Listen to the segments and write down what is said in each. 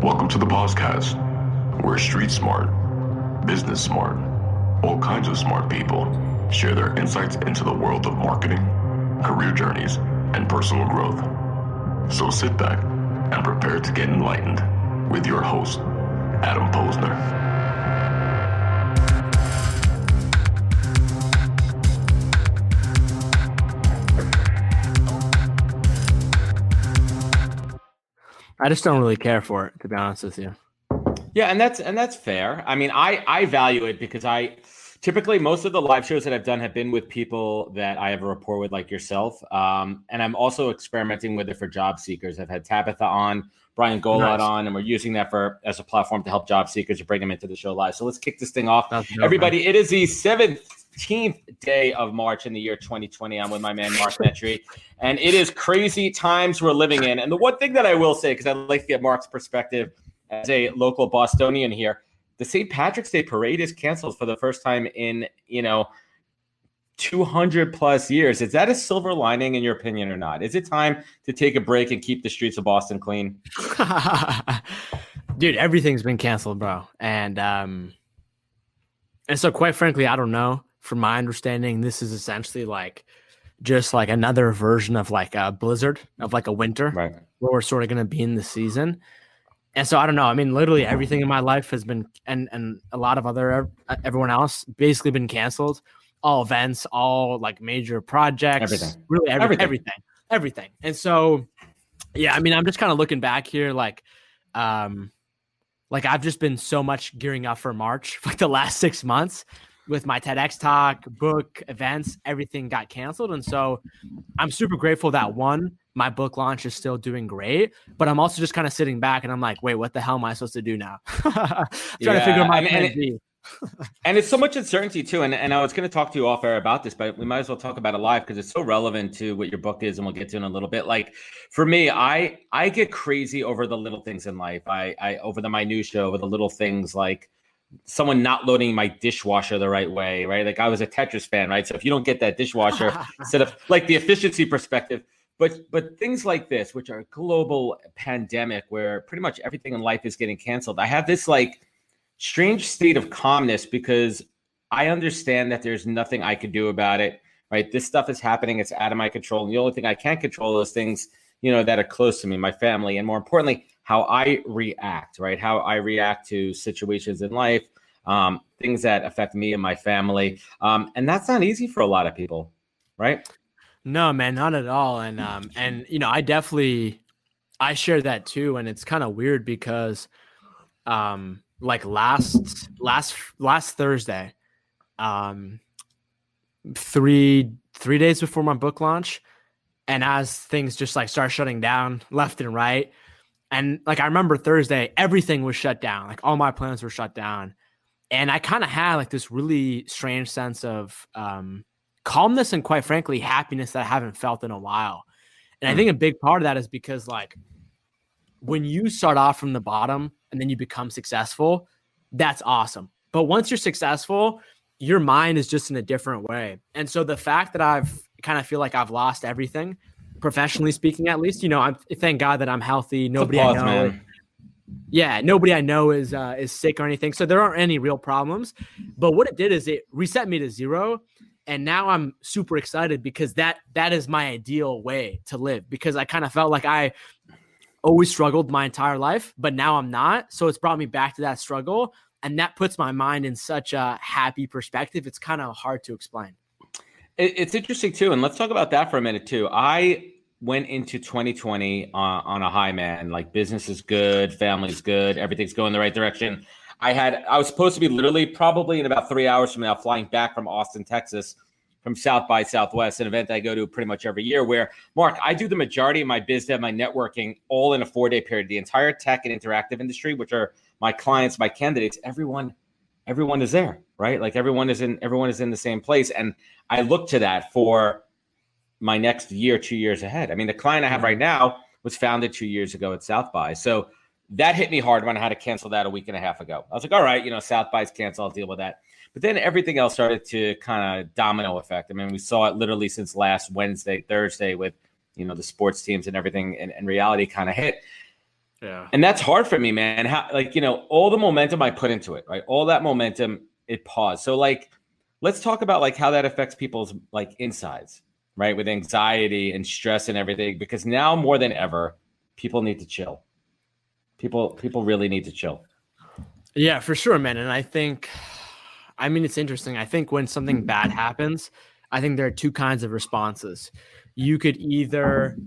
Welcome to the podcast, where street smart, business smart, all kinds of smart people share their insights into the world of marketing, career journeys, and personal growth. So sit back and prepare to get enlightened with your host, Adam Posner. I just don't really care for it, to be honest with you. Yeah, and that's fair. I mean, I value it because I typically most of the live shows that I've done have been with people that I have a rapport with, like yourself. And I'm also experimenting with it for job seekers. I've had Tabitha on, Brian Golod on, and we're using that as a platform to help job seekers to bring them into the show live. So let's kick this thing off. Everybody, it is the 17th day of March in the year 2020. I'm with my man, Mark Metry. And it is crazy times we're living in. And the one thing that I will say, because I'd like to get Mark's perspective as a local Bostonian here, the St. Patrick's Day parade is canceled for the first time in, 200 plus years. Is that a silver lining in your opinion or not? Is it time to take a break and keep the streets of Boston clean? Dude, everything's been canceled, bro. And so quite frankly, I don't know. From my understanding, this is essentially just another version of a blizzard, of a winter, right, where we're sort of going to be in the season. And so I don't know. I mean, literally everything in my life has been, and a lot of everyone else basically been canceled. All events, all major projects, everything, really everything. And so, yeah, I mean, I'm just kind of looking back here, I've just been so much gearing up for March, the last 6 months with my TEDx talk, book, events, everything got canceled. And so I'm super grateful that my book launch is still doing great, but I'm also just kind of sitting back and I'm like, wait, what the hell am I supposed to do now? Trying to figure out my plan B. And it's so much uncertainty too. And I was going to talk to you off air about this, but we might as well talk about it live because it's so relevant to what your book is, and we'll get to in a little bit. For me, I get crazy over the little things in life. I over the minutia, over the little things like someone not loading my dishwasher the right way, right? I was a Tetris fan, right? So if you don't get that dishwasher, instead of the efficiency perspective, but things like this, which are a global pandemic where pretty much everything in life is getting canceled. I have this strange state of calmness because I understand that there's nothing I could do about it, right? This stuff is happening. It's out of my control. And the only thing I can control is things, that are close to me, my family, and more importantly, how I react, right? How I react to situations in life, things that affect me and my family. And that's not easy for a lot of people, right? No, man, not at all. And I share that too. And it's kind of weird because, last Thursday, 3 days before my book launch, and as things just start shutting down left and right, and I remember Thursday, everything was shut down. All my plans were shut down, and I kind of had this really strange sense of calmness and, quite frankly, happiness that I haven't felt in a while. And I think a big part of that is because when you start off from the bottom and then you become successful, that's awesome. But once you're successful, your mind is just in a different way. And so the fact that I've kind of feel like I've lost everything, professionally speaking, at least, thank God that I'm healthy. Nobody I know, man. Yeah, nobody I know is sick or anything. So there aren't any real problems. But what it did is it reset me to zero. And now I'm super excited because that is my ideal way to live, because I kind of felt like I always struggled my entire life, but now I'm not. So it's brought me back to that struggle. And that puts my mind in such a happy perspective. It's kind of hard to explain. It's interesting too. And let's talk about that for a minute too. I went into 2020 on a high, man. Business is good, family's good, everything's going the right direction. I was supposed to be literally probably in about 3 hours from now flying back from Austin, Texas, from South by Southwest, an event I go to pretty much every year where, Mark, I do the majority of my biz dev, my networking, all in a 4-day period. The entire tech and interactive industry, which are my clients, my candidates, everyone is there, right? Everyone is in the same place. And I look to that for my next year, 2 years ahead. I mean, the client I have right now was founded 2 years ago at South by. So that hit me hard when I had to cancel that a week and a half ago. I was like, all right, South by's canceled, I'll deal with that. But then everything else started to kind of domino effect. I mean, we saw it literally since last Wednesday, Thursday with, the sports teams and everything and reality kind of hit. Yeah. And that's hard for me, man. How, like, all the momentum I put into it, right? All that momentum, it paused. So like, let's talk about like how that affects people's like insides, right? With anxiety and stress and everything, because now more than ever, people need to chill. People really need to chill. Yeah, for sure, man. And I mean, it's interesting. I think when something bad happens, I think there are two kinds of responses. You could either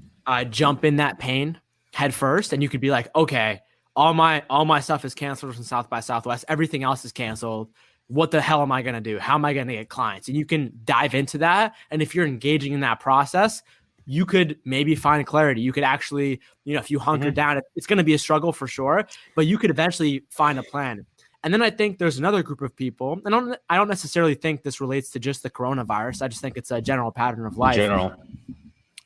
jump in that pain head first, and you could be like, okay, all my stuff is canceled from South by Southwest. Everything else is canceled. What the hell am I going to do? How am I going to get clients? And you can dive into that. And if you're engaging in that process, you could maybe find clarity. You could actually, if you hunker down, it's going to be a struggle for sure, but you could eventually find a plan. And then I think there's another group of people, and I don't necessarily think this relates to just the coronavirus. I just think it's a general pattern of life.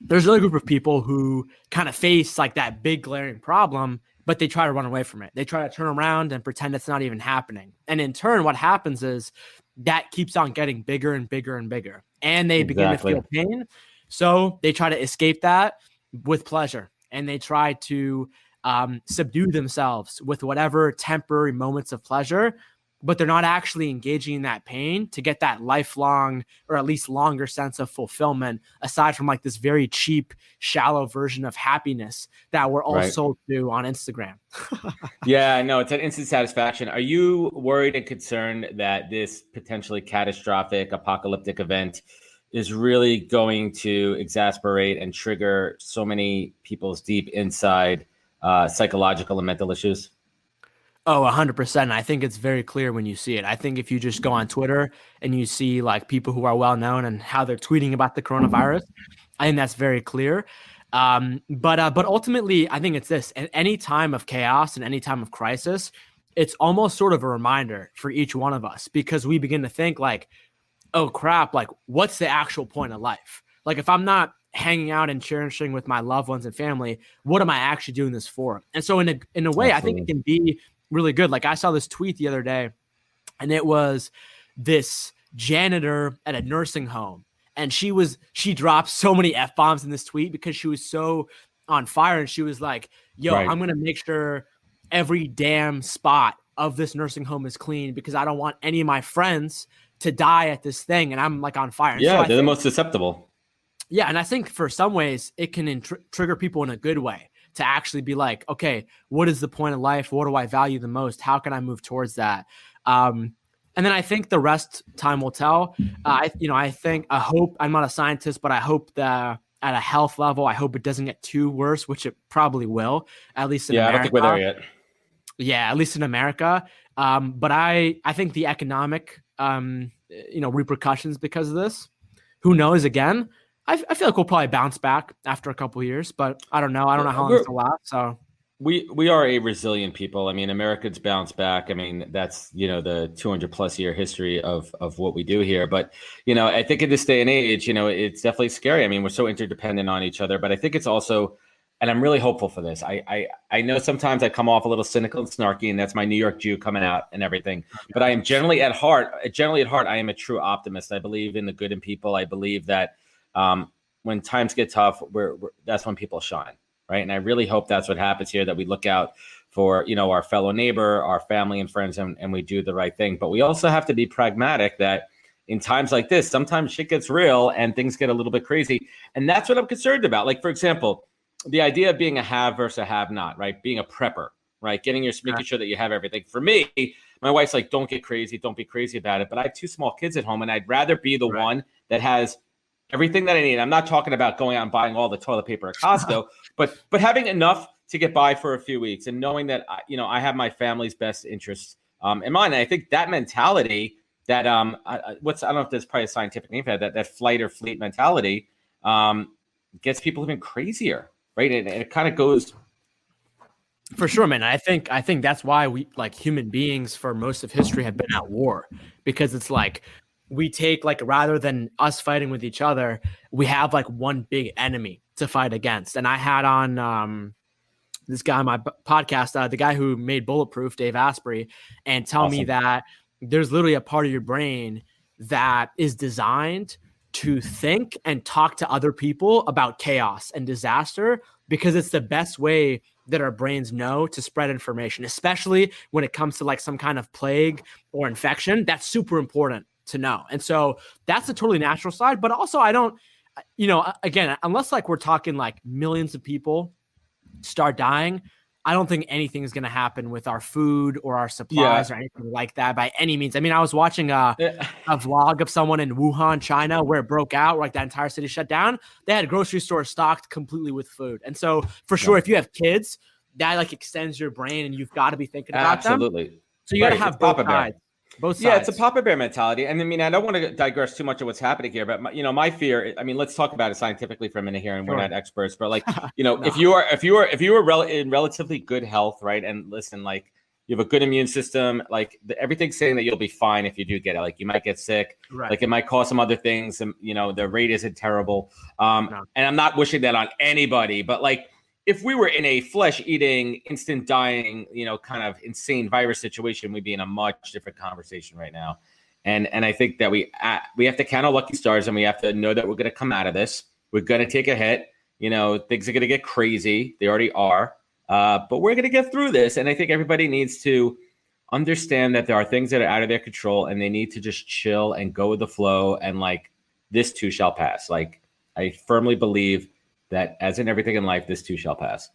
There's another group of people who kind of face like that big glaring problem, but they try to run away from it. They try to turn around and pretend it's not even happening. And in turn, what happens is that keeps on getting bigger and bigger and bigger. And they begin to feel pain. So they try to escape that with pleasure. And they try to subdue themselves with whatever temporary moments of pleasure, but they're not actually engaging in that pain to get that lifelong or at least longer sense of fulfillment, aside from like this very cheap, shallow version of happiness that we're all sold to on Instagram. Yeah, no, it's an instant satisfaction. Are you worried and concerned that this potentially catastrophic apocalyptic event is really going to exasperate and trigger so many people's deep inside psychological and mental issues? Oh, 100%. I think it's very clear when you see it. I think if you just go on Twitter and you see like people who are well known and how they're tweeting about the coronavirus, I think that's very clear. But ultimately, I think it's this: at any time of chaos and any time of crisis, it's almost sort of a reminder for each one of us, because we begin to think like, oh crap, like what's the actual point of life? Like if I'm not hanging out and cherishing with my loved ones and family, what am I actually doing this for? And so in a way, Absolutely. I think it can be really good. Like I saw this tweet the other day, and it was this janitor at a nursing home, and she dropped so many F-bombs in this tweet because she was so on fire. And she was like, yo, I'm going to make sure every damn spot of this nursing home is clean because I don't want any of my friends to die at this thing. And I'm like on fire. And yeah, so they're the most susceptible. Yeah. And I think for some ways it can trigger people in a good way to actually be like, okay, what is the point of life? What do I value the most? How can I move towards that? And then I think the rest time will tell. I hope, I'm not a scientist, but I hope that at a health level, I hope it doesn't get too worse, which it probably will, at least in America. I don't think we're there yet. Yeah, at least in America. But I think the economic, repercussions because of this, who knows again, I feel like we'll probably bounce back after a couple of years, but I don't know. I don't know how long it's going to last. So we are a resilient people. I mean, Americans bounce back. I mean, that's, the 200 plus year history of what we do here. But, I think in this day and age, it's definitely scary. I mean, we're so interdependent on each other, but I think it's also, and I'm really hopeful for this. I know sometimes I come off a little cynical and snarky, and that's my New York Jew coming out and everything. But I am generally at heart, I am a true optimist. I believe in the good in people. I believe that when times get tough, that's when people shine, right? And I really hope that's what happens here, that we look out for, our fellow neighbor, our family and friends, and we do the right thing. But we also have to be pragmatic that in times like this, sometimes shit gets real and things get a little bit crazy. And that's what I'm concerned about. Like, for example, the idea of being a have versus a have not, right? Being a prepper, right? Making sure that you have everything. For me, my wife's like, don't get crazy. Don't be crazy about it. But I have 2 small kids at home, and I'd rather be the one that has everything that I need. I'm not talking about going out and buying all the toilet paper at Costco, but having enough to get by for a few weeks, and knowing that, I have my family's best interests in mind. And I think that mentality, that I don't know if there's probably a scientific name for that flight or fleet mentality, gets people even crazier, right? And it kind of goes. For sure, man. I think that's why we, like, human beings for most of history have been at war, because it's like, we take, like, rather than us fighting with each other, we have like one big enemy to fight against. And I had on this guy on my podcast, the guy who made Bulletproof, Dave Asprey, and tell me that there's literally a part of your brain that is designed to think and talk to other people about chaos and disaster because it's the best way that our brains know to spread information, especially when it comes to like some kind of plague or infection. That's super important to know. And so that's a totally natural side. But also I don't, again, unless like we're talking like millions of people start dying, I don't think anything is going to happen with our food or our supplies or anything like that by any means. I mean, I was watching a vlog of someone in Wuhan, China, where it broke out, where like that entire city shut down. They had grocery stores stocked completely with food. And so for sure, if you have kids, that like extends your brain and you've got to be thinking about them. Absolutely. So you got to have both sides. Both sides. Yeah, it's a Papa Bear mentality. And I mean, I don't want to digress too much of what's happening here, but my fear, I mean, let's talk about it scientifically for a minute here, and we're not experts, but like, no. if you are in relatively good health, right? And listen, like you have a good immune system, like everything's saying that you'll be fine if you do get it. Like you might get sick, like it might cause some other things. And, the rate isn't terrible. And I'm not wishing that on anybody, but like, if we were in a flesh-eating, instant dying, kind of insane virus situation, we'd be in a much different conversation right now. And I think that we have to count our lucky stars, and we have to know that we're going to come out of this. We're going to take a hit. Things are going to get crazy. They already are. But we're going to get through this. And I think everybody needs to understand that there are things that are out of their control, and they need to just chill and go with the flow. And like, this too shall pass. Like, I firmly believe that as in everything in life, this too shall pass.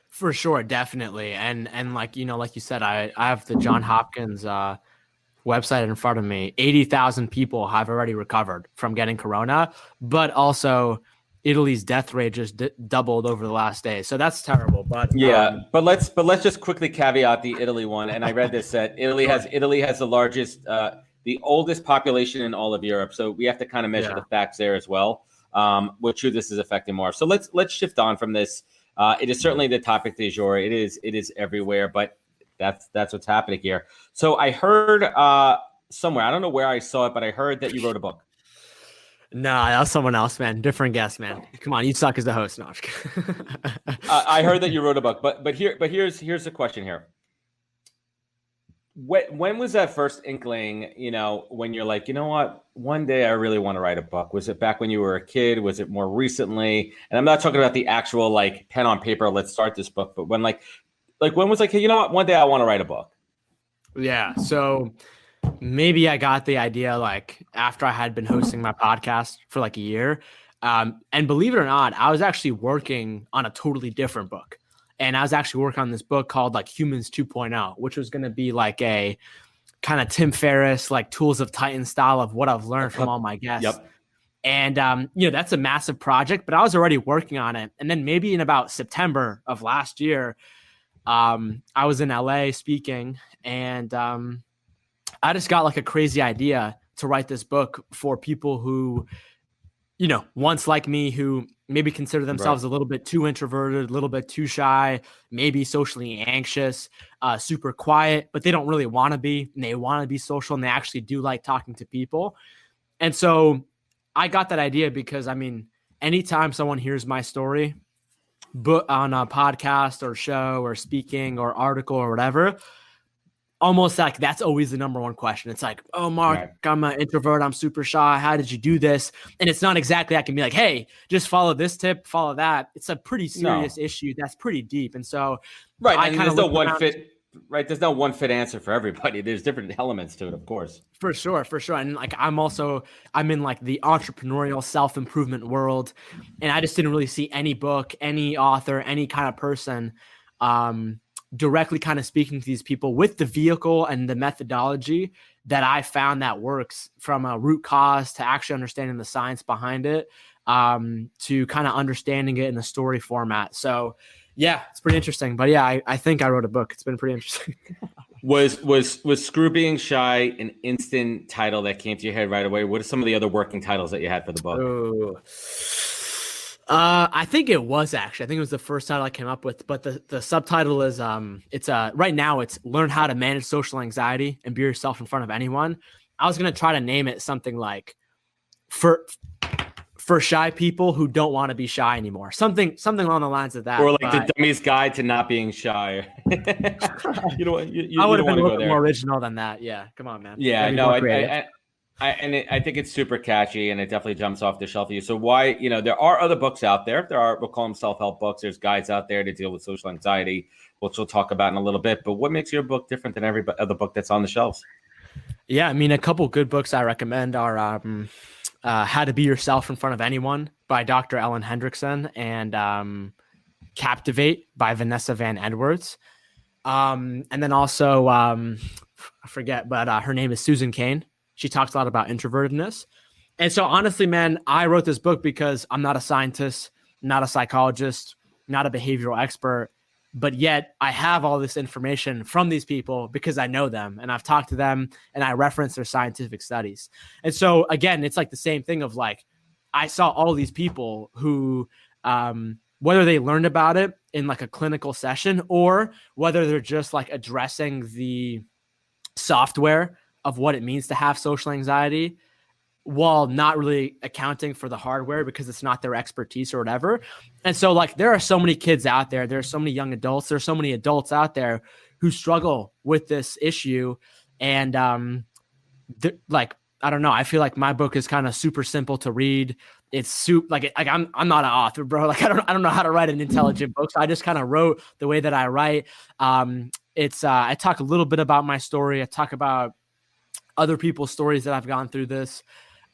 For sure, definitely. And like, like you said, I have the John Hopkins website in front of me. 80,000 people have already recovered from getting corona, but also Italy's death rate just doubled over the last day. So that's terrible. But but let's just quickly caveat the Italy one. And I read this that Italy has the largest, the oldest population in all of Europe. So we have to kind of measure the facts there as well. Which who this is affecting more. So let's shift on from this. It is certainly the topic du jour. It is everywhere, but that's what's happening here. So I heard somewhere, I don't know where I saw it, but I heard that you wrote a book. No, that was someone else, man. Different guest, man. Come on, you suck as the host. No, I heard that you wrote a book, but here's the question here. When was that first inkling, when you're like, you know what, one day I really want to write a book? Was it back when you were a kid? Was it more recently? And I'm not talking about the actual like pen on paper, let's start this book, but when like when was like, hey, you know what, one day I want to write a book? Yeah. So maybe I got the idea like after I had been hosting my podcast for like a year. And believe it or not, I was actually working on a totally different book. And I was actually working on this book called like Humans 2.0, which was going to be like a kind of Tim Ferriss, like Tools of Titan style of what I've learned from all my guests. Yep. And, that's a massive project, but I was already working on it. And then maybe in about September of last year, I was in LA speaking, and I just got like a crazy idea to write this book for people who, once like me, who maybe consider themselves a little bit too introverted, a little bit too shy, maybe socially anxious, super quiet, but they don't really want to be, and they want to be social, and they actually do like talking to people. And so I got that idea because, I mean, anytime someone hears my story on a podcast or show or speaking or article or whatever, almost like that's always the number one question. It's like, oh, Mark, I'm an introvert. I'm super shy. How did you do this? And it's not exactly, I can be like, hey, just follow this tip, follow that. It's a pretty serious issue. That's pretty deep. And so, and there's no one fit, right? There's no one fit answer for everybody. There's different elements to it, of course. For sure. And like, I'm in like the entrepreneurial self-improvement world. And I just didn't really see any book, any author, any kind of person, directly kind of speaking to these people with the vehicle and the methodology that I found that works, from a root cause to actually understanding the science behind it, to kind of understanding it in a story format. So yeah, it's pretty interesting. But yeah, I think I wrote a book. It's been pretty interesting. Was Screw Being Shy an instant title that came to your head right away? What are some of the other working titles that you had for the book? Ooh. I think it was actually. I think it was the first title I came up with, but the subtitle is it's right now it's Learn How to Manage Social Anxiety and Be Yourself in Front of Anyone. I was gonna try to name it something like for shy people who don't want to be shy anymore. Something along the lines of that. Or like the Dummy's Guide to Not Being Shy. You know what? I would have been a little bit more original than that. Yeah, come on, man. Yeah, I think it's super catchy, and it definitely jumps off the shelf of you. So why, there are other books out there. We'll call them self-help books. There's guides out there to deal with social anxiety, which we'll talk about in a little bit. But what makes your book different than every other book that's on the shelves? Yeah, I mean, a couple good books I recommend are How to Be Yourself in Front of Anyone by Dr. Ellen Hendrickson and Captivate by Vanessa Van Edwards. And then also, I forget, but her name is Susan Cain. She talks a lot about introvertedness. And so honestly, man, I wrote this book because I'm not a scientist, not a psychologist, not a behavioral expert, but yet I have all this information from these people because I know them and I've talked to them and I reference their scientific studies. And so again, it's like the same thing of like, I saw all these people who, whether they learned about it in like a clinical session or whether they're just like addressing the software of what it means to have social anxiety while not really accounting for the hardware because it's not their expertise or whatever. And so like, there are so many kids out there. There are so many young adults. There's so many adults out there who struggle with this issue. And like, I don't know. I feel like my book is kind of super simple to read. It's I'm not an author, bro. Like I don't know how to write an intelligent book. So I just kind of wrote the way that I write. I talk a little bit about my story. I talk about other people's stories that I've gone through this.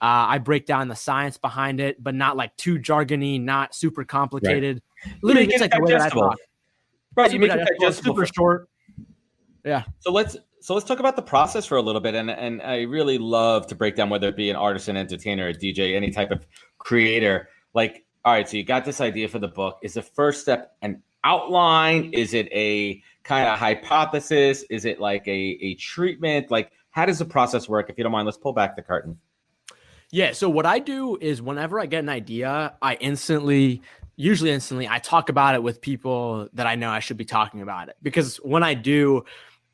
I break down the science behind it, but not like too jargony, not super complicated. Right. Literally, it's like the way that I talk. Right, you make it digestible. Super short. Yeah. So let's talk about the process for a little bit. And I really love to break down whether it be an artist, an entertainer, a DJ, any type of creator. Like, all right, so you got this idea for the book. Is the first step an outline? Is it a kind of hypothesis? Is it like a treatment? Like, how does the process work? If you don't mind, let's pull back the curtain. Yeah. So what I do is whenever I get an idea, usually instantly, I talk about it with people that I know I should be talking about it. Because when I do,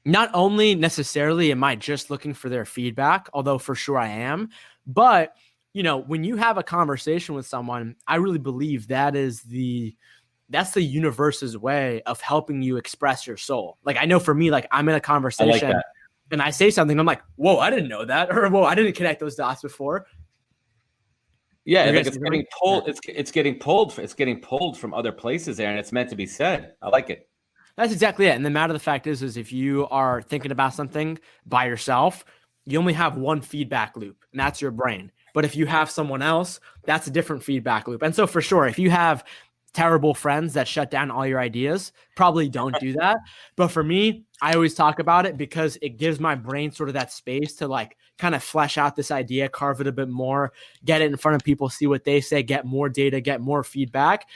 not only necessarily am I just looking for their feedback, although for sure I am, but when you have a conversation with someone, I really believe that's the universe's way of helping you express your soul. Like I know for me, like I'm in a conversation and I say something, I'm like, whoa, I didn't know that. Or whoa, I didn't connect those dots before. Yeah, like it's getting pulled. It's getting pulled from other places there, and it's meant to be said. I like it. That's exactly it. And the matter of the fact is if you are thinking about something by yourself, you only have one feedback loop, and that's your brain. But if you have someone else, that's a different feedback loop. And so for sure, if you have terrible friends that shut down all your ideas, probably don't do that. But for me, I always talk about it because it gives my brain sort of that space to like kind of flesh out this idea, carve it a bit more, get it in front of people, see what they say, get more data, get more feedback.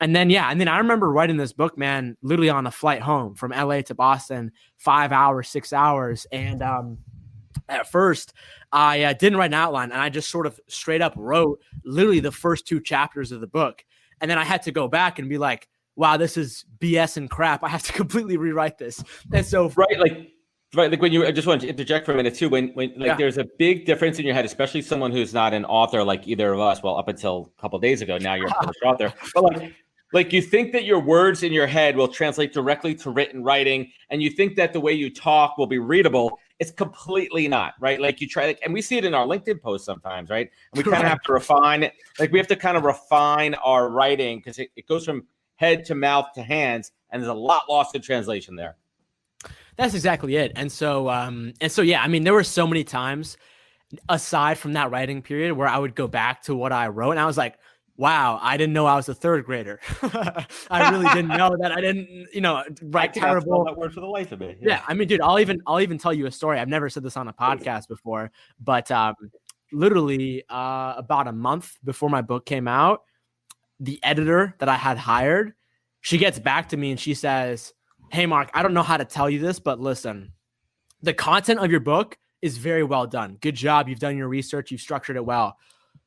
And then I remember writing this book, man, literally on a flight home from LA to Boston, 5 hours, 6 hours. And at first, I didn't write an outline, and I just sort of straight up wrote literally the first 2 chapters of the book. And then I had to go back and be like, wow, this is BS and crap. I have to completely rewrite this. And so, like when I just wanted to interject for a minute too, when there's a big difference in your head, especially someone who's not an author like either of us. Well, up until a couple of days ago, now you're a published author. But like you think that your words in your head will translate directly to written writing, and you think that the way you talk will be readable. It's completely not, right? Like you try, and we see it in our LinkedIn posts sometimes, right? And we kind of have to refine it. Like we have to kind of refine our writing because it goes from head to mouth to hands, and there's a lot lost in translation there. That's exactly it. And so, yeah, I mean, there were so many times aside from that writing period where I would go back to what I wrote, and I was like, wow, I didn't know I was a third grader. I really didn't know that. I didn't, write terrible. That word for the life of me. Yeah, I mean, dude, I'll even tell you a story. I've never said this on a podcast before, but literally about a month before my book came out, the editor that I had hired, she gets back to me and she says, "Hey, Mark, I don't know how to tell you this, but listen, the content of your book is very well done. Good job. You've done your research. You've structured it well.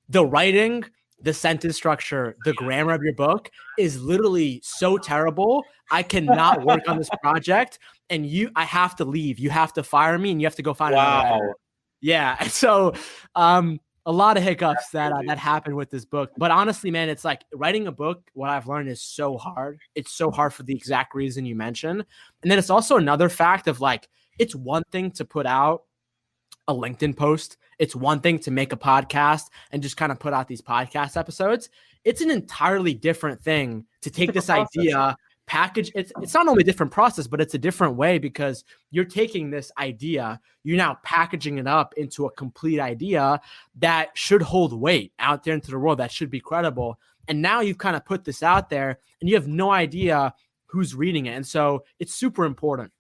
The writing, the sentence structure, the grammar of your book is literally so terrible. I cannot work on this project, and I have to leave. You have to fire me, and you have to go find another editor." Yeah. So a lot of hiccups that happened with this book. But honestly, man, it's like writing a book, what I've learned is so hard. It's so hard for the exact reason you mentioned. And then it's also another fact of like, it's one thing to put out a LinkedIn post it's one thing to make a podcast and just kind of put out these podcast episodes. It's an entirely different thing to take this idea, package. It's not only a different process, but it's a different way, because you're taking this idea, you're now packaging it up into a complete idea that should hold weight out there into the world, that should be credible. And now you've kind of put this out there and you have no idea who's reading it. And so it's super important.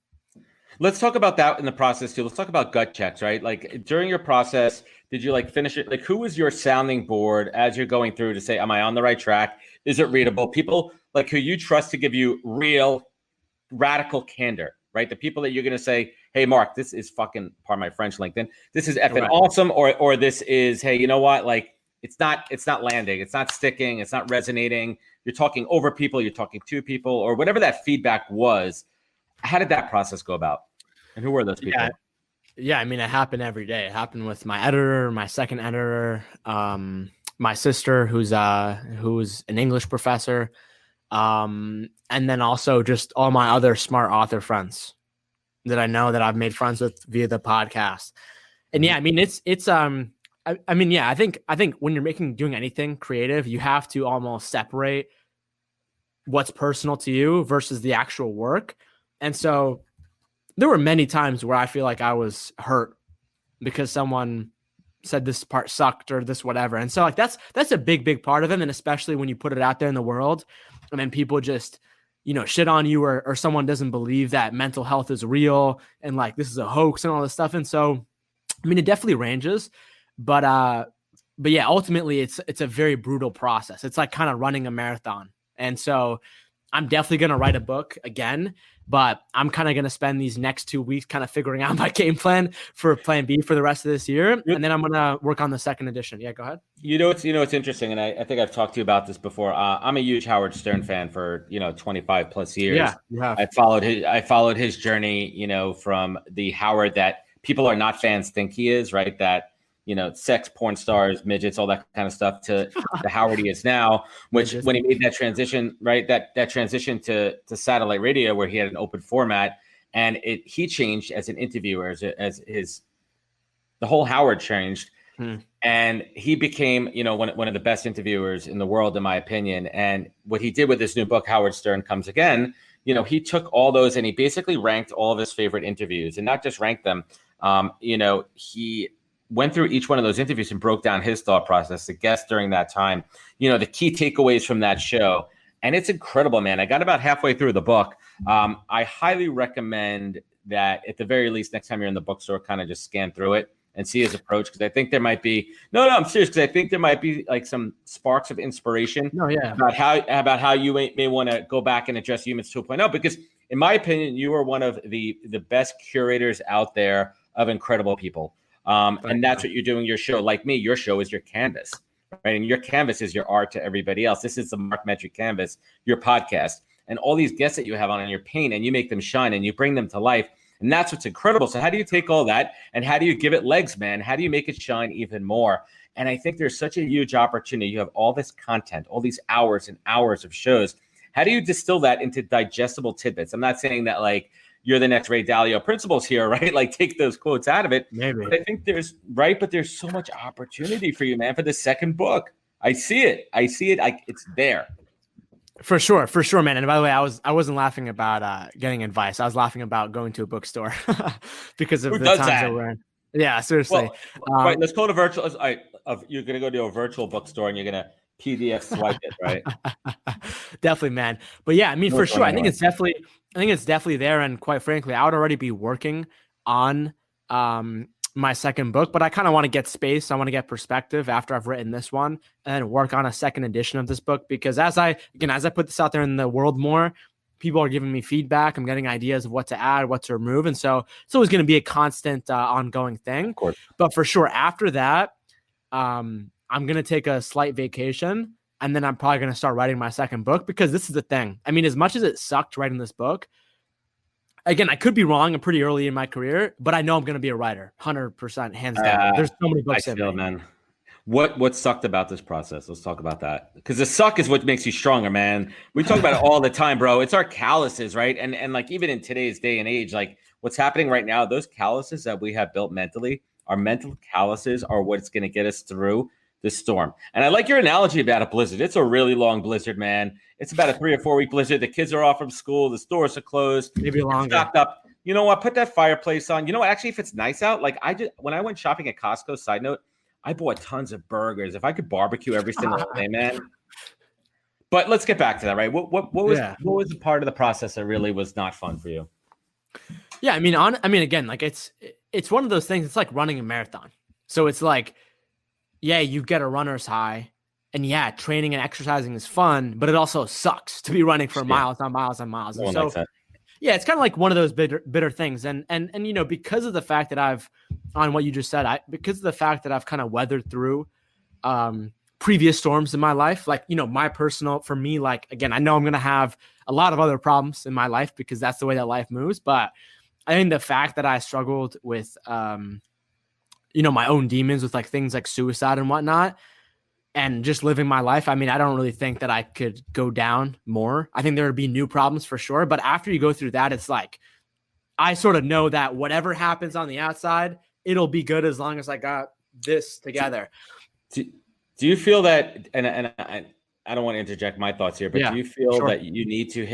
Let's talk about that in the process too. Let's talk about gut checks, right? Like during your process, did you like finish it? Like who was your sounding board as you're going through to say, am I on the right track? Is it readable? People like who you trust to give you real radical candor, right? The people that you're going to say, hey, Mark, this is fucking, pardon my French, LinkedIn. This is effing awesome. Or this is, hey, you know what? Like it's not landing. It's not sticking. It's not resonating. You're talking over people. You're talking to people, or whatever that feedback was. How did that process go about? And who were those people? Yeah, I mean, it happened every day. It happened with my editor, my second editor, my sister, who's an English professor, and then also just all my other smart author friends that I know that I've made friends with via the podcast. And yeah, I mean, I think when you're doing anything creative, you have to almost separate what's personal to you versus the actual work. And so there were many times where I feel like I was hurt because someone said this part sucked or this whatever. And so like that's a big part of it. And especially when you put it out there in the world and then people just, shit on you or someone doesn't believe that mental health is real and like this is a hoax and all this stuff. And so, I mean, it definitely ranges, but yeah, ultimately it's a very brutal process. It's like kind of running a marathon. And so I'm definitely going to write a book again, but I'm kind of going to spend these next 2 weeks kind of figuring out my game plan for plan B for the rest of this year. And then I'm going to work on the second edition. Yeah, go ahead. It's interesting. And I think I've talked to you about this before. I'm a huge Howard Stern fan for, 25 plus years. Yeah, you have. I followed his journey, from the Howard that people are not fans think he is, right? That, sex, porn stars, midgets, all that kind of stuff to the Howard he is now, which when he made that transition, right, that transition to satellite radio where he had an open format and he changed as an interviewer, as the whole Howard changed. And he became, one of the best interviewers in the world, in my opinion. And what he did with this new book, Howard Stern Comes Again, he took all those and he basically ranked all of his favorite interviews, and not just ranked them. He went through each one of those interviews and broke down his thought process, the guests during that time, the key takeaways from that show. And it's incredible, man. I got about halfway through the book. I highly recommend that at the very least, next time you're in the bookstore, kind of just scan through it and see his approach. Because I think there might be, I'm serious. Because I think there might be like some sparks of inspiration about how you may want to go back and address Humans 2.0. Because in my opinion, you are one of the best curators out there of incredible people. And that's what you're doing your show. Like me, your show is your canvas, right? And your canvas is your art to everybody else. This is the Mark Metry canvas, your podcast, and all these guests that you have on your paint, and you make them shine and you bring them to life. And that's what's incredible. So how do you take all that and how do you give it legs, man? How do you make it shine even more? And I think there's such a huge opportunity. You have all this content, all these hours and hours of shows. How do you distill that into digestible tidbits? I'm not saying that like you're the next Ray Dalio principles here, right? Like take those quotes out of it. Maybe. But I think there's so much opportunity for you, man, for the second book. I see it. It's there. For sure, man. And by the way, I wasn't laughing about getting advice. I was laughing about going to a bookstore because of the times that we're in. Yeah, seriously. Well, right, let's call it a virtual. You're going to go to a virtual bookstore and you're going to PDF swipe it, right? Definitely, man. But yeah, I mean, for sure, I think it's definitely there. And quite frankly, I would already be working on my second book, but I kind of want to get space. I want to get perspective after I've written this one and then work on a second edition of this book. Because as I put this out there in the world more, people are giving me feedback. I'm getting ideas of what to add, what to remove. And so it's always going to be a constant ongoing thing. Of course. But for sure, after that, I'm going to take a slight vacation. And then I'm probably going to start writing my second book, because this is the thing. I mean, as much as it sucked writing this book, again, I could be wrong. I'm pretty early in my career, but I know I'm going to be a writer, 100%, hands down. There's so many books. Man. What sucked about this process? Let's talk about that, because the suck is what makes you stronger, man. We talk about it all the time, bro. It's our calluses, right? And like even in today's day and age, like what's happening right now, those calluses that we have built mentally Our mental calluses are what's going to get us through the storm. And I like your analogy about a blizzard. It's a really long blizzard, man. It's about a 3 or 4 week blizzard. The kids are off from school. The stores are closed. Maybe longer. Stocked up. You know what? Put that fireplace on. You know what? Actually, if it's nice out, like when I went shopping at Costco, side note, I bought tons of burgers. If I could barbecue every single day, man. But let's get back to that, right? What was the part of the process that really was not fun for you? Yeah, I mean, again, like it's one of those things. It's like running a marathon. So it's like, yeah, you get a runner's high, and yeah, training and exercising is fun, but it also sucks to be running for miles on miles and miles. And so, yeah, it's kind of like one of those bitter things. And you know, because of the fact that I've on what you just said, because of the fact that I've kind of weathered through previous storms in my life, like, you know, for me, like, again, I know I'm going to have a lot of other problems in my life because that's the way that life moves. But I think the fact that I struggled with, you know, my own demons with like things like suicide and whatnot, and just living my life. I mean, I don't really think that I could go down more. I think there would be new problems for sure. But after you go through that, it's like, I sort of know that whatever happens on the outside, it'll be good as long as I got this together. Do you feel that, and I don't want to interject my thoughts here, but do you feel that you need to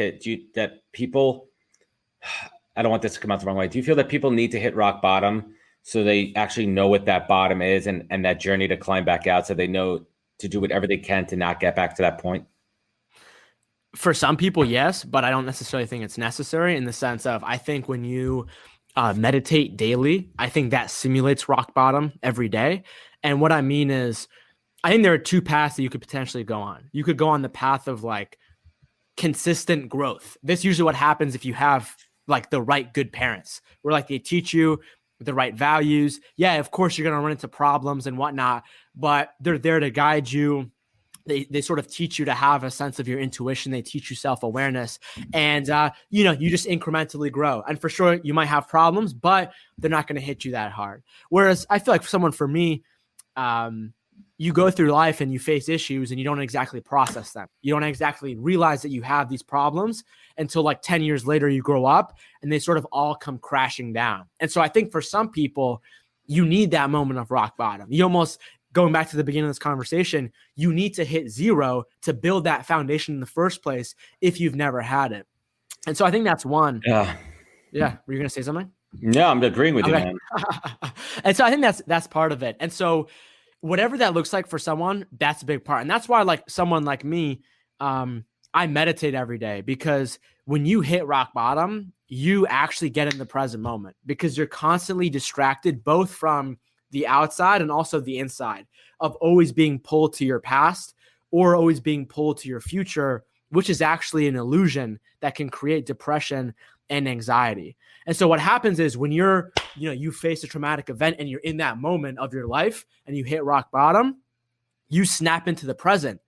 that people, I don't want this to come out the wrong way. Do you feel that people need to hit rock bottom so they actually know what that bottom is and that journey to climb back out, so they know to do whatever they can to not get back to that point? For some people, yes, but I don't necessarily think it's necessary, in the sense of, I think when you meditate daily, I think that simulates rock bottom every day. And what I mean is, I think there are two paths that you could potentially go on. You could go on the path of like consistent growth. This is usually what happens if you have like the right good parents, where like they teach you the right values. Yeah, of course you're going to run into problems and whatnot, but they're there to guide you. They sort of teach you to have a sense of your intuition. They teach you self-awareness, and you know, you just incrementally grow. And for sure you might have problems, but they're not going to hit you that hard. Whereas I feel like for me, you go through life and you face issues and you don't exactly process them. You don't exactly realize that you have these problems until like 10 years later you grow up and they sort of all come crashing down. And so I think for some people, you need that moment of rock bottom. You almost, going back to the beginning of this conversation, you need to hit zero to build that foundation in the first place if you've never had it. And so I think that's one. Yeah. Were you going to say something? No, I'm agreeing with you, man. And so I think that's part of it. And so whatever that looks like for someone, that's a big part. And that's why, like, someone like me, I meditate every day, because when you hit rock bottom, you actually get in the present moment, because you're constantly distracted, both from the outside and also the inside, of always being pulled to your past or always being pulled to your future, which is actually an illusion that can create depression and anxiety. And so what happens is, when you face a traumatic event and you're in that moment of your life and you hit rock bottom, you snap into the present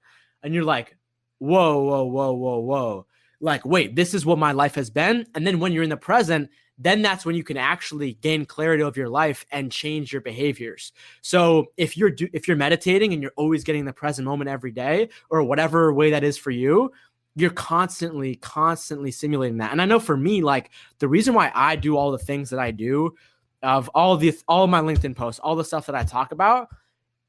and you're like, whoa. Like, wait, this is what my life has been. And then when you're in the present, then that's when you can actually gain clarity of your life and change your behaviors. So if you're meditating and you're always getting the present moment every day, or whatever way that is for you, you're constantly simulating that. And I know for me, like, the reason why I do all the things that I do, of all of my LinkedIn posts, all the stuff that I talk about,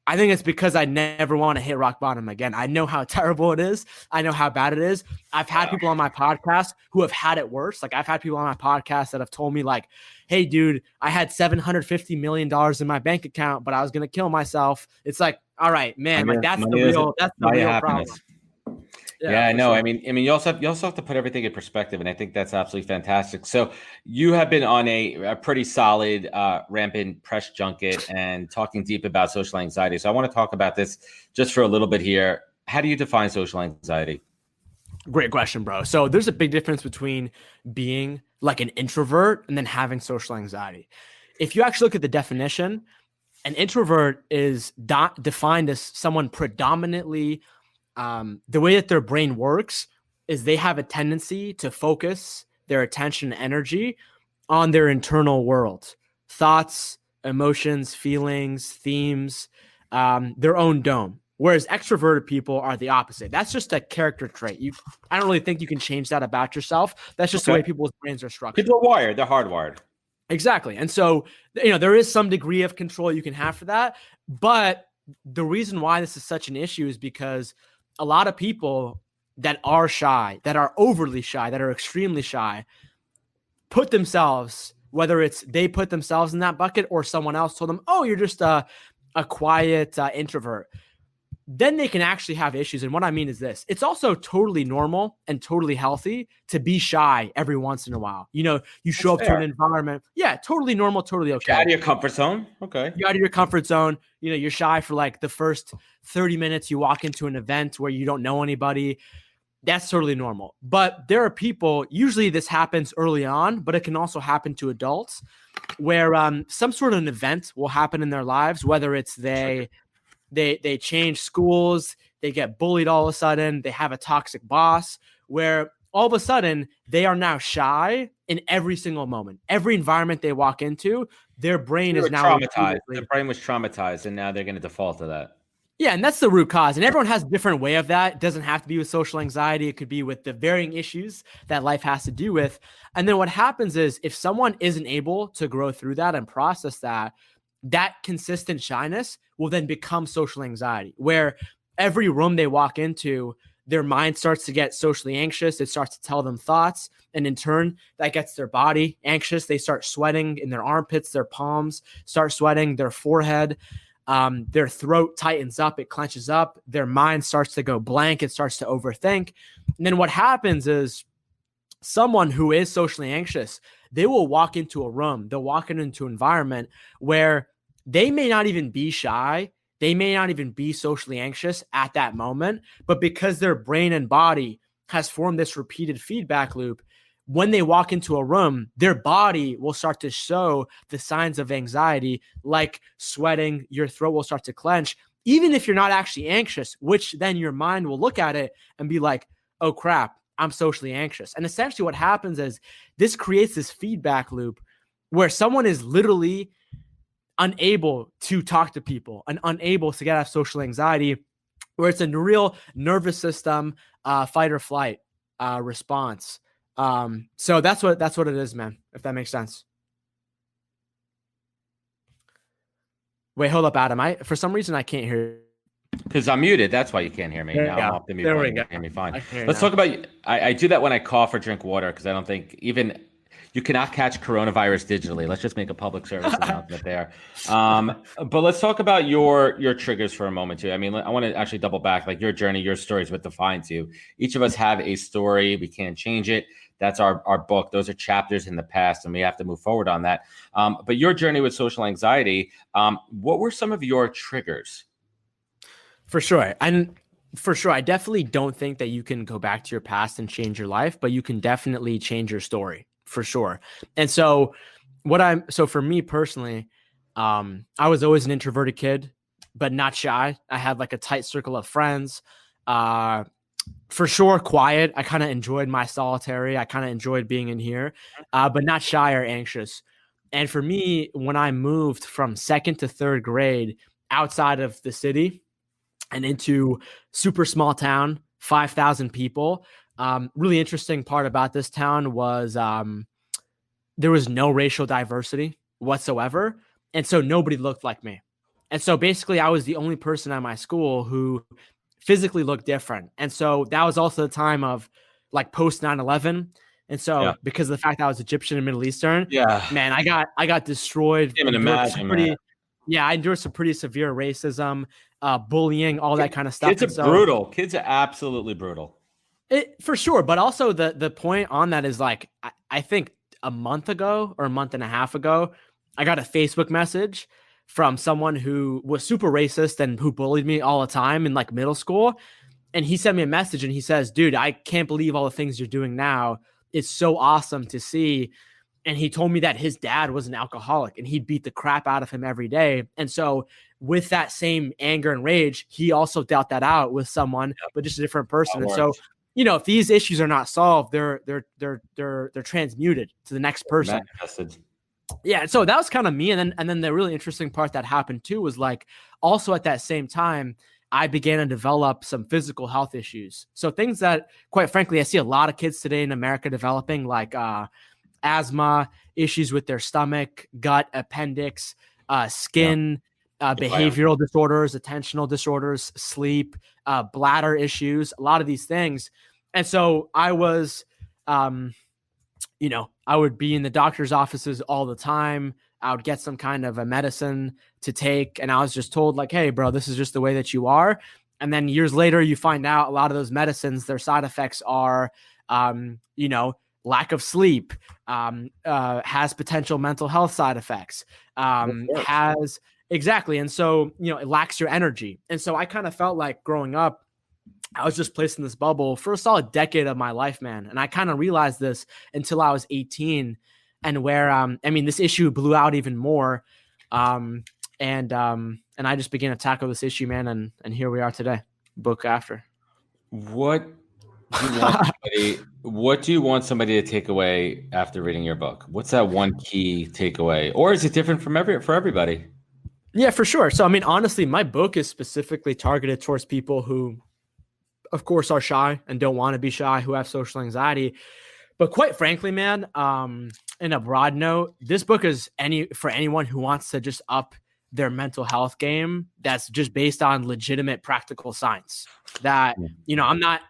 I think it's because I never want to hit rock bottom again. I know how terrible it is. I know how bad it is. I've had people on my podcast who have had it worse. Like, I've had people on my podcast that have told me, like, hey, dude, I had $750 million in my bank account, but I was going to kill myself. It's like, all right, man, like, that's the real problem. Yeah, I know. Sure. I mean, you also have to put everything in perspective, and I think that's absolutely fantastic. So you have been on a pretty solid rampant press junket and talking deep about social anxiety. So I want to talk about this just for a little bit here. How do you define social anxiety? Great question, bro. So there's a big difference between being like an introvert and then having social anxiety. If you actually look at the definition, an introvert is defined as someone predominantly, the way that their brain works is they have a tendency to focus their attention and energy on their internal world, thoughts, emotions, feelings, themes, their own dome. Whereas extroverted people are the opposite. That's just a character trait. I don't really think you can change that about yourself. That's just the way people's brains are structured. People are wired. They're hardwired. Exactly. And so, there is some degree of control you can have for that. But the reason why this is such an issue is because a lot of people that are shy, that are overly shy, that are extremely shy, put themselves, whether it's they put themselves in that bucket or someone else told them, oh, you're just a quiet introvert. Then they can actually have issues. And what I mean is this: it's also totally normal and totally healthy to be shy every once in a while. You show up to an environment. Yeah, totally normal, totally okay. You're out of your comfort zone. Okay. You're out of your comfort zone. You're shy for like the first 30 minutes. You walk into an event where you don't know anybody. That's totally normal. But there are people, usually this happens early on, but it can also happen to adults, where some sort of an event will happen in their lives, whether it's they change schools, they get bullied all of a sudden, they have a toxic boss, where all of a sudden they are now shy in every single moment. Every environment they walk into, their brain is now traumatized. Their brain was traumatized, and now they're going to default to that. Yeah, and that's the root cause. And everyone has a different way of that. It doesn't have to be with social anxiety. It could be with the varying issues that life has to do with. And then what happens is, if someone isn't able to grow through that and process that consistent shyness will then become social anxiety, where every room they walk into, their mind starts to get socially anxious. It starts to tell them thoughts. And in turn, that gets their body anxious. They start sweating in their armpits, their palms start sweating, their forehead. Their throat tightens up, it clenches up, their mind starts to go blank, it starts to overthink. And then what happens is, someone who is socially anxious, they will walk into a room, they'll walk into an environment where they may not even be shy, they may not even be socially anxious at that moment, but because their brain and body has formed this repeated feedback loop, when they walk into a room, their body will start to show the signs of anxiety, like sweating, your throat will start to clench, even if you're not actually anxious, which then your mind will look at it and be like, oh crap, I'm socially anxious. And essentially what happens is, this creates this feedback loop where someone is literally unable to talk to people and unable to get out of social anxiety, where it's a real nervous system, fight or flight response. So that's what it is, man, if that makes sense. Wait, hold up, Adam. For some reason I can't hear you. Because I'm muted. That's why you can't hear me. Now I'm off the mute. There we You go. can hear me fine. Let's talk about, I do that when I cough or drink water, because I don't think you cannot catch coronavirus digitally. Let's just make a public service announcement there. But let's talk about your triggers for a moment too. I mean, I want to actually double back, like your journey, your story is what defines you. Each of us have a story. We can't change it. That's our book. Those are chapters in the past, and we have to move forward on that. But your journey with social anxiety, what were some of your triggers? For sure. And for sure, I definitely don't think that you can go back to your past and change your life, but you can definitely change your story, for sure. And so for me personally, I was always an introverted kid, but not shy. I had like a tight circle of friends. For sure, quiet. I kind of enjoyed my solitary. I kind of enjoyed being in here, but not shy or anxious. And for me, when I moved from second to third grade outside of the city and into super small town, 5,000 people, really interesting part about this town was there was no racial diversity whatsoever. And so nobody looked like me. And so basically I was the only person at my school who physically looked different. And so that was also the time of like post 9/11. And so because of the fact that I was Egyptian and Middle Eastern, man, I got destroyed. Can't even imagine, man. Yeah, I endured some pretty severe racism, bullying, all that kind of stuff. Kids are brutal. Kids are absolutely brutal. For sure. But also the point on that is, like, I think a month ago or a month and a half ago, I got a Facebook message from someone who was super racist and who bullied me all the time in like middle school. And he sent me a message and he says, dude, I can't believe all the things you're doing now. It's so awesome to see. And he told me that his dad was an alcoholic and he'd beat the crap out of him every day. And so with that same anger and rage, he also dealt that out with someone, but just a different person. And so, you know, if these issues are not solved, they're transmuted to the next person. Yeah. So that was kind of me. And then the really interesting part that happened too was, like, also at that same time, I began to develop some physical health issues. So things that, quite frankly, I see a lot of kids today in America developing, like asthma, issues with their stomach, gut, appendix, skin, behavioral disorders, attentional disorders, sleep, bladder issues, a lot of these things. And so I was, I would be in the doctor's offices all the time. I would get some kind of a medicine to take. And I was just told like, hey, bro, this is just the way that you are. And then years later, you find out a lot of those medicines, their side effects are, lack of sleep, has potential mental health side effects, exactly. And so, it lacks your energy. And so I kind of felt like growing up, I was just placed in this bubble for a solid decade of my life, man. And I kind of realized this until I was 18, and where, this issue blew out even more. And I just began to tackle this issue, man. And here we are today, book after. What do you want somebody to take away after reading your book? What's that one key takeaway? Or is it different for everybody? Yeah, for sure. So, honestly, my book is specifically targeted towards people who, of course, are shy and don't want to be shy, who have social anxiety. But quite frankly, man, in a broad note, this book is for anyone who wants to just up their mental health game. That's just based on legitimate practical science. That,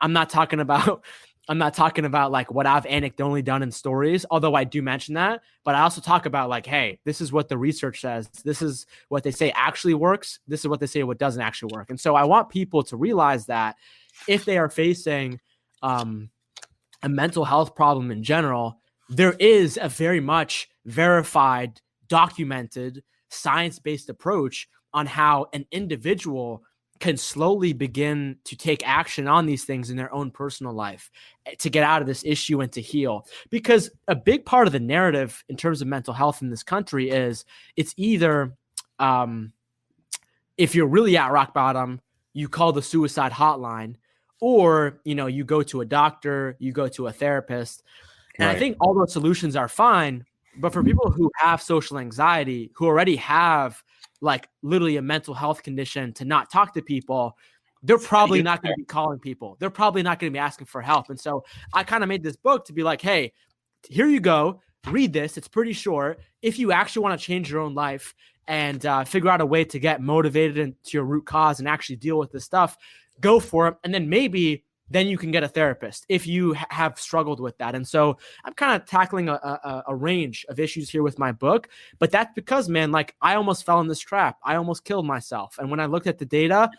I'm not talking about like what I've anecdotally done in stories, although I do mention that. But I also talk about like, hey, this is what the research says. This is what they say actually works. This is what they say what doesn't actually work. And so I want people to realize that if they are facing a mental health problem in general, there is a very much verified, documented, science-based approach on how an individual can slowly begin to take action on these things in their own personal life to get out of this issue and to heal. Because a big part of the narrative in terms of mental health in this country is it's either if you're really at rock bottom, you call the suicide hotline, or, you go to a doctor, you go to a therapist. And right. I think all those solutions are fine. But for people who have social anxiety, who already have like literally a mental health condition to not talk to people, they're probably not going to be calling people. They're probably not going to be asking for help. And so I kind of made this book to be like, hey, here you go. Read this. It's pretty short. If you actually want to change your own life and figure out a way to get motivated into your root cause and actually deal with this stuff, go for it. And then maybe then you can get a therapist if you have struggled with that. And so I'm kind of tackling a range of issues here with my book, but that's because, man, like I almost fell in this trap. I almost killed myself. And when I looked at the data,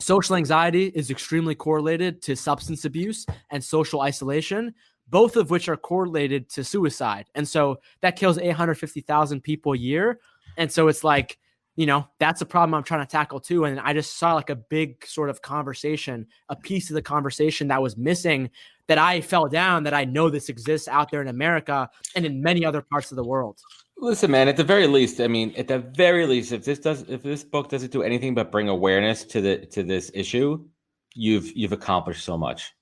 social anxiety is extremely correlated to substance abuse and social isolation, both of which are correlated to suicide. And so that kills 850,000 people a year. And so it's like, that's a problem I'm trying to tackle too. And I just saw like a big sort of conversation, a piece of the conversation that was missing, that I fell down, that I know this exists out there in America and in many other parts of the world. Listen, man, at the very least, if this book doesn't do anything but bring awareness to this issue, you've accomplished so much,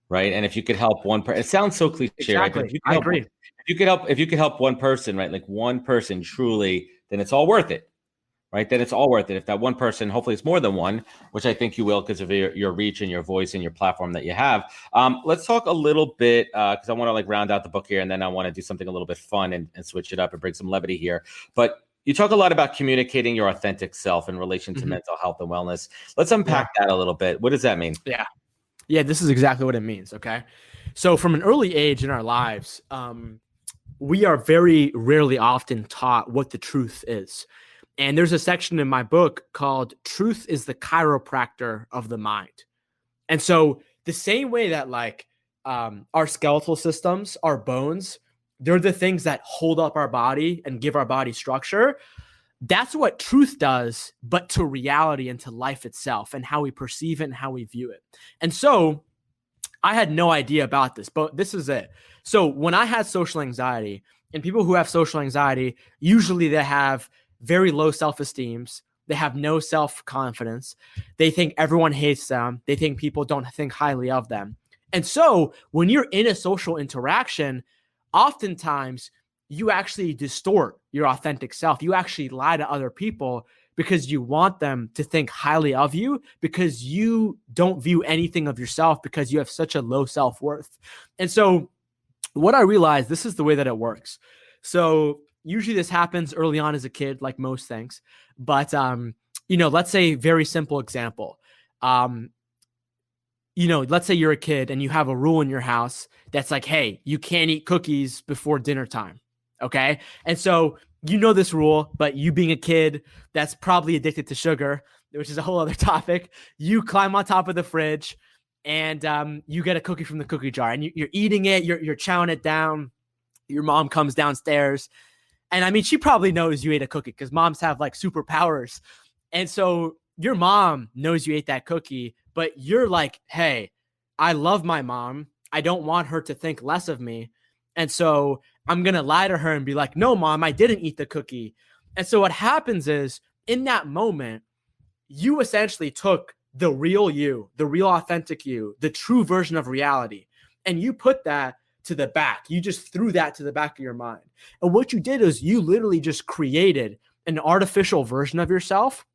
right? And if you could help one person, it sounds so cliche, exactly. Right? I agree. If you could help one person, right? Like one person truly, then it's all worth it. Right, then it's all worth it. If that one person, hopefully it's more than one, which I think you will because of your reach and your voice and your platform that you have. Let's talk a little bit because I want to like round out the book here, and then I want to do something a little bit fun and switch it up and bring some levity here. But you talk a lot about communicating your authentic self in relation to mental health and wellness. Let's unpack that a little bit. What does that mean? Yeah, this is exactly what it means. Okay, so from an early age in our lives, we are very rarely often taught what the truth is. And there's a section in my book called Truth is the Chiropractor of the Mind. And so the same way that like our skeletal systems, our bones, they're the things that hold up our body and give our body structure. That's what truth does, but to reality and to life itself and how we perceive it and how we view it. And so I had no idea about this, but this is it. So when I had social anxiety, and people who have social anxiety, usually they have very low self-esteems. They have no self-confidence. They think everyone hates them. They think people don't think highly of them. And so when you're in a social interaction, oftentimes you actually distort your authentic self. You actually lie to other people because you want them to think highly of you, because you don't view anything of yourself because you have such a low self-worth. And so what I realized, this is the way that it works. So usually this happens early on as a kid, like most things. But, let's say very simple example. Let's say you're a kid and you have a rule in your house that's like, hey, you can't eat cookies before dinner time. Okay. And so this rule, but you being a kid that's probably addicted to sugar, which is a whole other topic, you climb on top of the fridge and you get a cookie from the cookie jar and you're eating it, you're chowing it down. Your mom comes downstairs. And I mean, she probably knows you ate a cookie because moms have like superpowers. And so your mom knows you ate that cookie, but you're like, hey, I love my mom. I don't want her to think less of me. And so I'm going to lie to her and be like, no, mom, I didn't eat the cookie. And so what happens is in that moment, you essentially took the real you, the real authentic you, the true version of reality, and you put that to the back. You just threw that to the back of your mind. And what you did is you literally just created an artificial version of yourself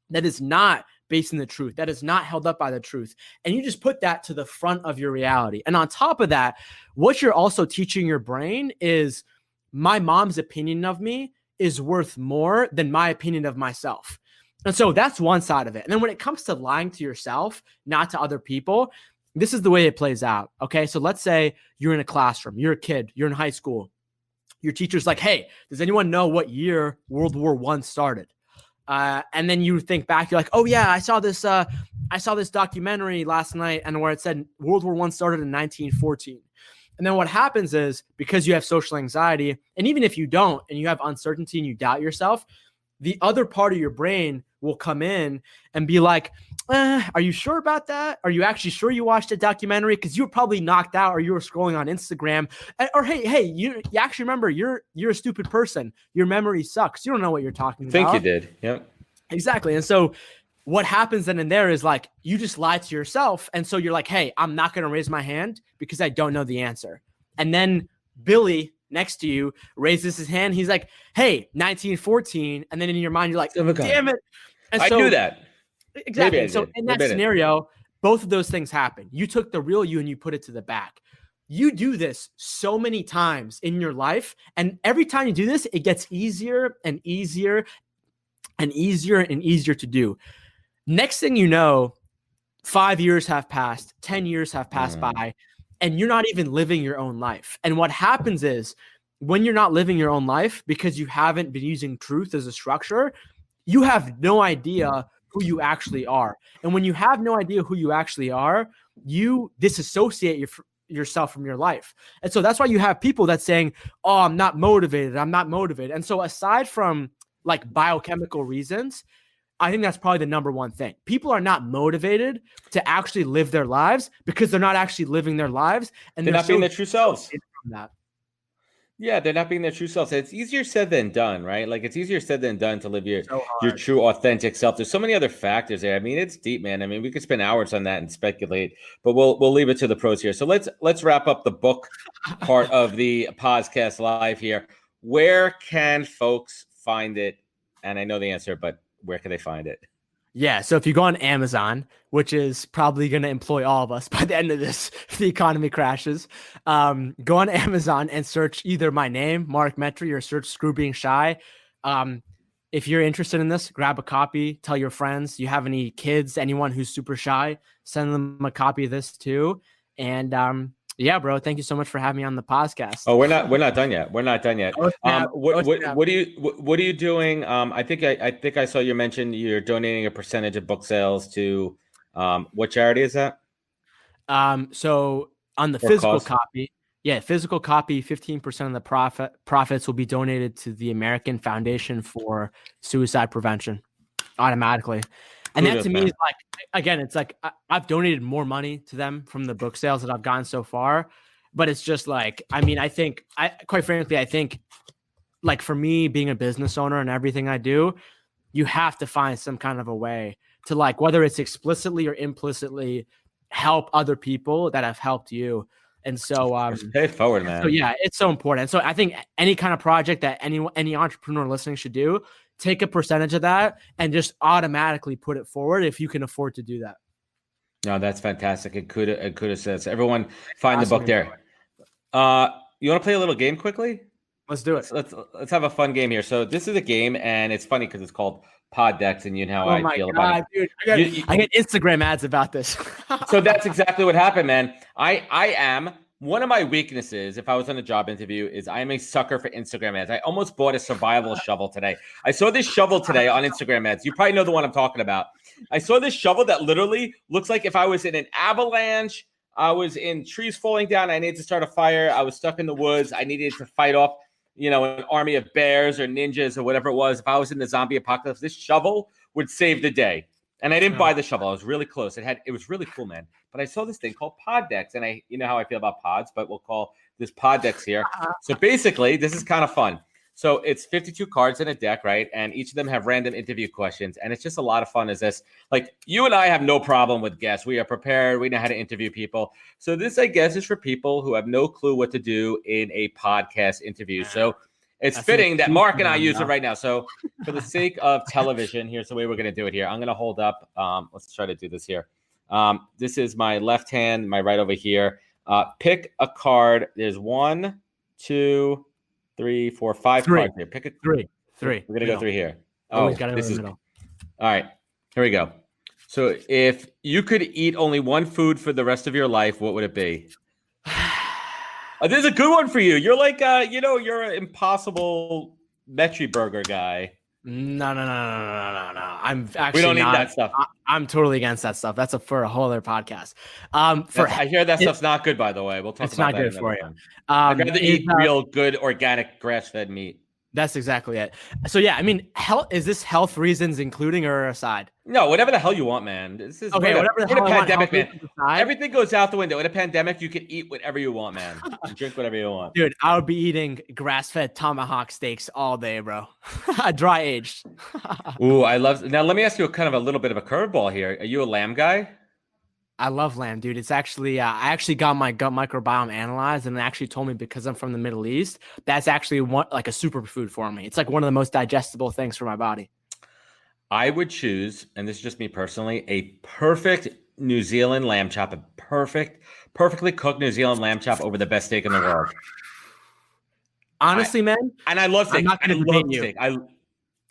that is not based in the truth, that is not held up by the truth. And you just put that to the front of your reality. And on top of that, what you're also teaching your brain is my mom's opinion of me is worth more than my opinion of myself. And so that's one side of it. And then when it comes to lying to yourself, not to other people, this is the way it plays out. Okay. So let's say you're in a classroom, you're a kid, you're in high school. Your teacher's like, hey, does anyone know what year World War I started? And then you think back, you're like, oh yeah, I saw this documentary last night and where it said World War I started in 1914. And then what happens is because you have social anxiety, and even if you don't, and you have uncertainty and you doubt yourself, the other part of your brain will come in and be like, are you sure about that? Are you actually sure you watched a documentary? Because you were probably knocked out or you were scrolling on Instagram. Or hey, you actually remember you're a stupid person. Your memory sucks. You don't know what you're talking about. I think you did. Yep. Exactly. And so what happens then and there is like, you just lied to yourself. And so you're like, hey, I'm not going to raise my hand because I don't know the answer. And then Billy next to you raises his hand. He's like, hey, 1914. And then in your mind, you're like, damn it. And I knew that. Exactly. So in that scenario, both of those things happen. You took the real you and you put it to the back. You do this so many times in your life. And every time you do this, it gets easier and easier and easier and easier to do. Next thing you know, 5 years have passed, 10 years have passed by, and you're not even living your own life. And what happens is when you're not living your own life because you haven't been using truth as a structure, you have no idea who you actually are. And when you have no idea who you actually are, you disassociate yourself from your life. And so that's why you have people that saying, oh, I'm not motivated. And so aside from like biochemical reasons, I think that's probably the number one thing. People are not motivated to actually live their lives because they're not actually living their lives. And they're not being their true selves. From that. Yeah, they're not being their true selves. It's easier said than done, right? Like it's easier said than done to live your true authentic self. There's so many other factors there. I mean, it's deep, man. I mean, we could spend hours on that and speculate, but we'll leave it to the pros here. So let's wrap up the book part of the podcast live here. Where can folks find it? And I know the answer, but where can they find it? Yeah. So if you go on Amazon, which is probably going to employ all of us by the end of this, if the economy crashes, go on Amazon and search either my name, Mark Metry, or search Screw Being Shy. If you're interested in this, grab a copy, tell your friends. You have any kids, anyone who's super shy, send them a copy of this too. And yeah, bro, thank you so much for having me on the podcast. Oh, we're not done yet. What are you doing? I think I saw you mention you're donating a percentage of book sales to what charity is that? So on the physical copy, 15% of the profits will be donated to the American Foundation for Suicide Prevention automatically. And that to me is like, again, it's like I've donated more money to them from the book sales that I've gotten so far. But it's just like, I mean, quite frankly, I think like for me being a business owner and everything I do, you have to find some kind of a way to like, whether it's explicitly or implicitly help other people that have helped you. And so, pay it forward, man. So yeah, it's so important. So I think any kind of project that any entrepreneur listening should do, take a percentage of that and just automatically put it forward if you can afford to do that. No, that's fantastic. It could have said so. Everyone find the book there. You want to play a little game quickly? Let's do it. Let's have a fun game here. So this is a game, and it's funny because it's called PodDecks, and you know how Oh I my feel God, about it. dude. I get Instagram ads about this. So that's exactly what happened, man. I am one of my weaknesses, if I was on a job interview, is I am a sucker for Instagram ads. I almost bought a survival shovel today. I saw this shovel today on Instagram ads. You probably know the one I'm talking about. I saw this shovel that literally looks like if I was in an avalanche, I was in trees falling down, I needed to start a fire, I was stuck in the woods, I needed to fight off, an army of bears or ninjas or whatever it was. If I was in the zombie apocalypse, this shovel would save the day. And I didn't buy the shovel. I was really close. It was really cool, man. But I saw this thing called PodDecks, and you know how I feel about pods, but we'll call this PodDecks here. So basically, this is kind of fun. So it's 52 cards in a deck, right? And each of them have random interview questions, and it's just a lot of fun. Is this like you and I have no problem with guests? We are prepared. We know how to interview people. So this, I guess, is for people who have no clue what to do in a podcast interview. So it's fitting that Mark and I use it right now. So for the sake of television, here's the way we're going to do it here. I'm going to hold up. Let's try to do this here. This is my left hand, my right over here. Pick a card. There's 1, 2, 3, 4, 5 cards here. Pick a three. We're going to go through here. This is all right. Here we go. So if you could eat only one food for the rest of your life, what would it be? This is a good one for you. You're like, you're an impossible Metry burger guy. No. I'm actually we don't need that stuff. I'm totally against that stuff. That's for a whole other podcast. I hear that stuff's not good, by the way. We'll talk about that. It's not good for you. I'd rather eat real good organic grass-fed meat. That's exactly it. So yeah, I mean, is this health reasons including or aside? No, whatever the hell you want, man. This is okay. Whatever the hell in a pandemic, man. Everything goes out the window. In a pandemic, you can eat whatever you want, man. And drink whatever you want. Dude, I would be eating grass-fed tomahawk steaks all day, bro. Dry aged. Ooh, I love. Now let me ask you a little bit of a curveball here. Are you a lamb guy? I love lamb, dude. It's actually, I actually got my gut microbiome analyzed, and it actually told me because I'm from the Middle East, that's actually like a superfood for me. It's like one of the most digestible things for my body. I would choose, and this is just me personally, a perfect New Zealand lamb chop, a perfectly cooked New Zealand lamb chop over the best steak in the world. Honestly, man. And I love steak. I'm not going to debate you. Steak.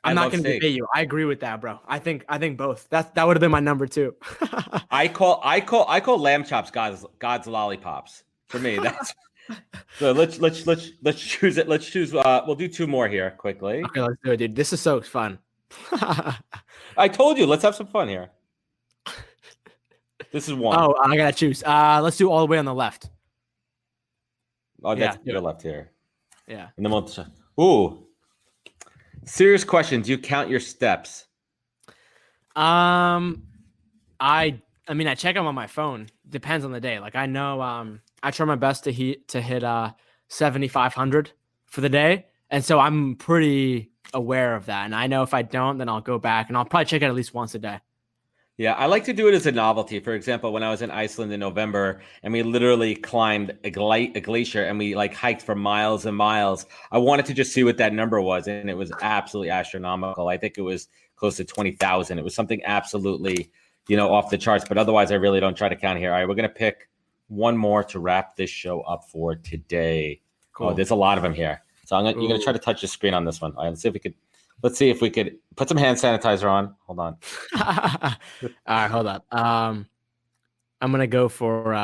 I'm not going to debate you. I agree with that, bro. I think both. That would have been my number 2. I call lamb chops God's lollipops. For me, that's so. Let's choose it. Let's choose. We'll do 2 more here quickly. Okay, let's do it, dude. This is so fun. I told you. Let's have some fun here. This is 1. Oh, I gotta choose. Let's do all the way on the left. Oh, that's your left here. Yeah. And then ooh. Serious question. Do you count your steps? I mean, I check them on my phone. Depends on the day. Like I know, I try my best to hit 7,500 for the day, and so I'm pretty aware of that. And I know if I don't, then I'll go back and I'll probably check it at least once a day. Yeah, I like to do it as a novelty. For example, when I was in Iceland in November and we literally climbed a glacier and we like hiked for miles and miles, I wanted to just see what that number was. And it was absolutely astronomical. I think it was close to 20,000. It was something absolutely, off the charts. But otherwise, I really don't try to count here. All right, we're going to pick one more to wrap this show up for today. Cool. Oh, there's a lot of them here. So you're going to try to touch the screen on this one. All right, let's see if we could put some hand sanitizer on. Hold on. All right, hold up. I'm gonna go for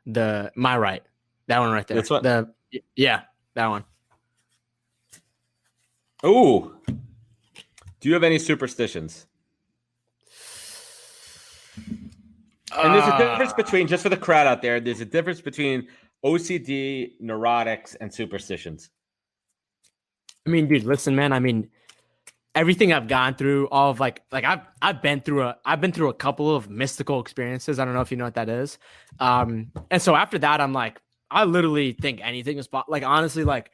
my right. That one right there. This one? That one. Ooh. Do you have any superstitions? And there's a difference between, just for the crowd out there, there's a difference between OCD, neurotics, and superstitions. I mean, dude, listen, man. I mean, everything I've gone through, all of like I've been through a couple of mystical experiences. I don't know if you know what that is. And so after that, I'm like, I literally think anything is like, honestly, like,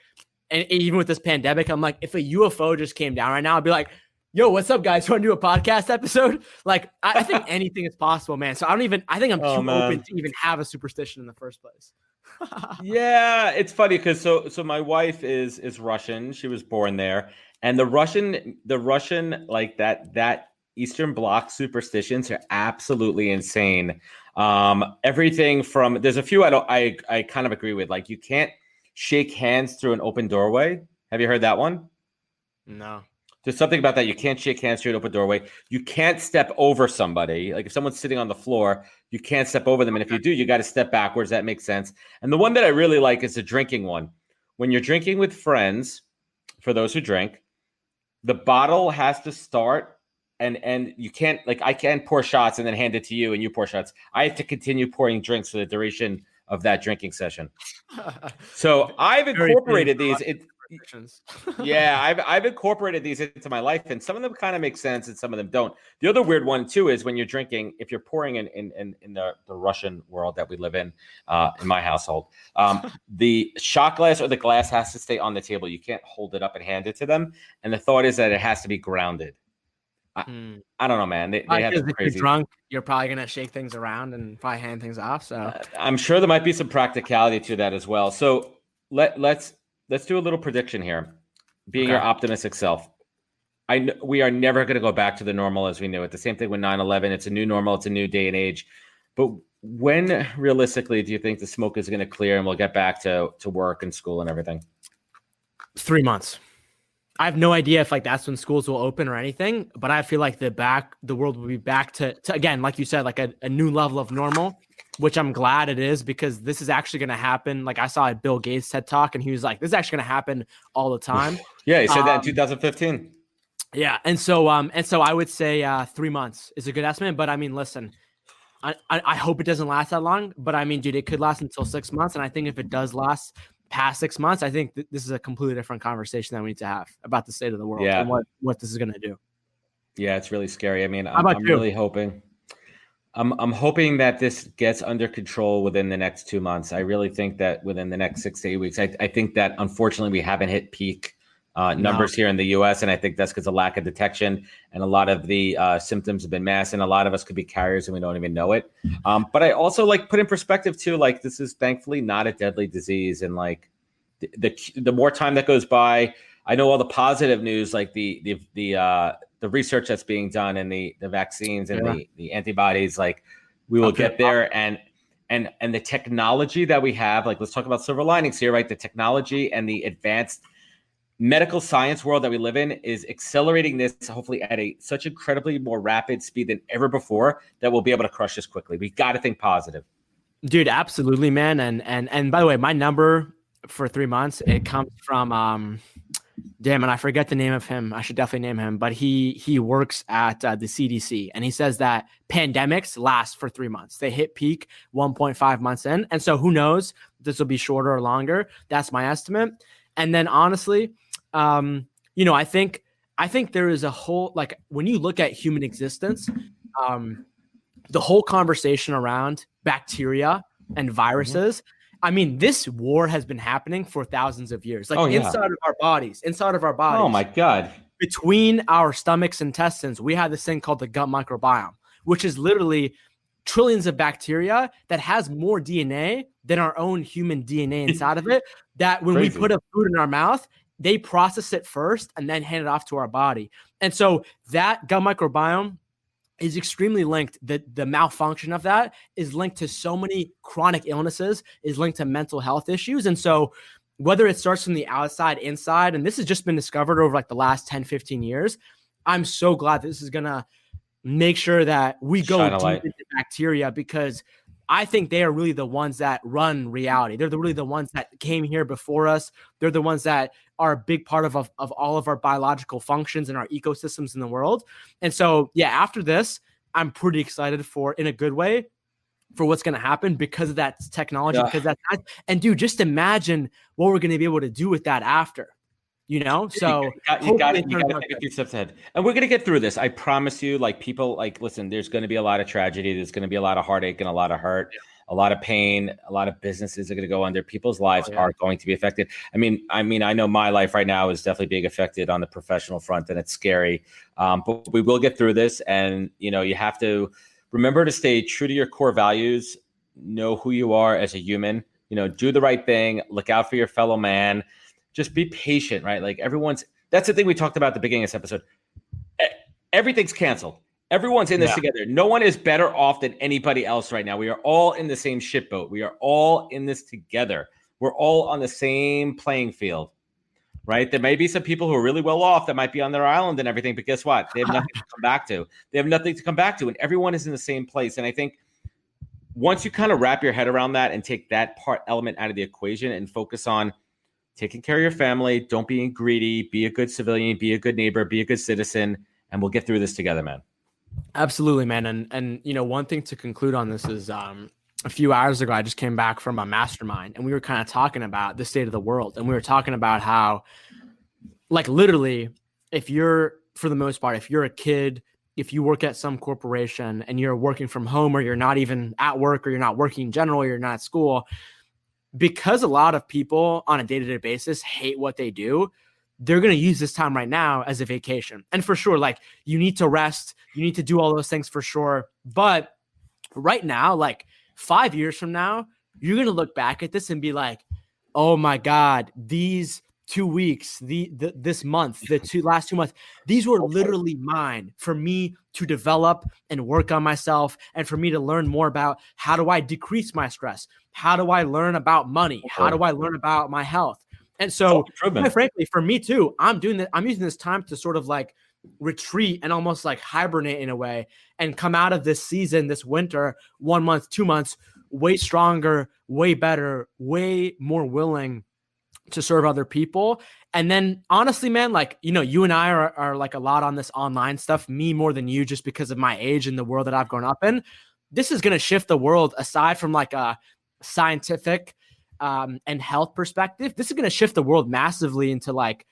and even with this pandemic, I'm like, if a UFO just came down right now, I'd be like, yo, what's up, guys? Want to do a podcast episode? Like, I think anything is possible, man. So I think I'm too open to even have a superstition in the first place. Yeah, it's funny because so my wife is Russian. She was born there. And the Russian, like that Eastern Bloc superstitions are absolutely insane. Everything from, there's a few I kind of agree with. Like you can't shake hands through an open doorway. Have you heard that one? No. There's something about that. You can't shake hands through an open doorway. You can't step over somebody. Like if someone's sitting on the floor, you can't step over them. And if you do, you got to step backwards. That makes sense. And the one that I really like is the drinking one. When you're drinking with friends, for those who drink, the bottle has to start and you can't, like, I can't pour shots and then hand it to you and you pour shots. I have to continue pouring drinks for the duration of that drinking session. So I've incorporated these. Yeah, I've incorporated these into my life, and some of them kind of make sense and some of them don't. The other weird one too is when you're drinking, if you're pouring in the Russian world that we live in my household, the shot glass or the glass has to stay on the table. You can't hold it up and hand it to them. And the thought is that it has to be grounded. I don't know, man. They have some crazy. If you're drunk, you're probably gonna shake things around and probably hand things off. So I'm sure there might be some practicality to that as well. So let's do a little prediction here. Being your optimistic self, we are never going to go back to the normal as we knew it. The same thing with 9/11. It's a new normal. It's a new day and age. But when realistically do you think the smoke is going to clear and we'll get back to work and school and everything? 3 months. I have no idea if like that's when schools will open or anything, but I feel like the world will be back to again, like you said, like a new level of normal, which I'm glad it is, because this is actually going to happen. Like I saw a Bill Gates TED talk and he was like, this is actually going to happen all the time. Yeah. He said that in 2015. Yeah. And so I would say 3 months is a good estimate, but I mean, listen, I hope it doesn't last that long, but I mean, dude, it could last until 6 months. And I think if it does last past 6 months, I think this is a completely different conversation that we need to have about the state of the world and what this is going to do. Yeah, it's really scary. I mean, I'm really hoping. I'm hoping that this gets under control within the next 2 months. I really think that within the next 6 to 8 weeks. I think that unfortunately we haven't hit peak numbers here in the U.S. And I think that's because of lack of detection and a lot of the symptoms have been masked, and a lot of us could be carriers and we don't even know it. But I also like put in perspective too, like this is thankfully not a deadly disease, and like the more time that goes by, I know all the positive news, like the research that's being done and the vaccines and the antibodies, like we will get there, and the technology that we have, like let's talk about silver linings here, right? The technology and the advanced medical science world that we live in is accelerating this hopefully at such incredibly more rapid speed than ever before that we'll be able to crush this quickly. We got to think positive. Dude, absolutely, man. And by the way, my number for 3 months, it comes from and I forget the name of him. I should definitely name him, but he works at the CDC, and he says that pandemics last for 3 months. They hit peak 1.5 months in. And so who knows, this will be shorter or longer. That's my estimate. And then honestly, I think there is a whole, like when you look at human existence, the whole conversation around bacteria and viruses, I mean, this war has been happening for thousands of years, like inside of our bodies. Oh my God. Between our stomachs and intestines, we have this thing called the gut microbiome, which is literally trillions of bacteria that has more DNA than our own human DNA inside of it, that when we put a food in our mouth, they process it first and then hand it off to our body. And so that gut microbiome is extremely linked. The malfunction of that is linked to so many chronic illnesses, is linked to mental health issues. And so whether it starts from the outside, inside, and this has just been discovered over like the last 10, 15 years, I'm so glad this is going to make sure that we go deep into bacteria, because I think they are really the ones that run reality. They're really the ones that came here before us. They're the ones that are a big part of all of our biological functions and our ecosystems in the world. And so, after this, I'm pretty excited in a good way, for what's going to happen because of that technology. And dude, just imagine what we're going to be able to do with that after. So you got to think a few steps ahead, and we're gonna get through this. I promise you. Like people, like listen. There's going to be a lot of tragedy. There's going to be a lot of heartache and a lot of hurt, a lot of pain. A lot of businesses are going to go under. People's lives are going to be affected. I mean, I know my life right now is definitely being affected on the professional front, and it's scary. But we will get through this, and you have to remember to stay true to your core values. Know who you are as a human. Do the right thing. Look out for your fellow man. Just be patient, right? Like that's the thing we talked about at the beginning of this episode. Everything's canceled. Everyone's in this together. No one is better off than anybody else right now. We are all in the same ship boat. We are all in this together. we're all on the same playing field, right? There may be some people who are really well off that might be on their island and everything, but guess what? They have nothing to come back to. They have nothing to come back to, and everyone is in the same place. And I think once you kind of wrap your head around that and take that element out of the equation and focus on taking care of your family, don't be greedy, be a good civilian, be a good neighbor, be a good citizen, and we'll get through this together, man. Absolutely, man. And one thing to conclude on this is a few hours ago, I just came back from a mastermind and we were kind of talking about the state of the world. And we were talking about how, like, literally, if you're, for the most part, if you're a kid, if you work at some corporation and you're working from home, or you're not even at work, or you're not working in general, or you're not at school, because a lot of people on a day-to-day basis hate what they do, they're going to use this time right now as a vacation. And for sure, like, you need to rest, you need to do all those things for sure. But right now, like 5 years from now, you're going to look back at this and be like, oh my God, these 2 weeks, this month, last 2 months, these were literally mine for me to develop and work on myself, and for me to learn more about how do I decrease my stress? How do I learn about money? How do I learn about my health? And so, quite frankly, for me too, I'm using this time to sort of like retreat and almost like hibernate in a way, and come out of this season, this winter, 1 month, 2 months, way stronger, way better, way more willing to serve other people. And then honestly, man, like, you and I are like a lot on this online stuff, me more than you, just because of my age and the world that I've grown up in. This is going to shift the world, aside from like a scientific and health perspective. This is going to shift the world massively into like,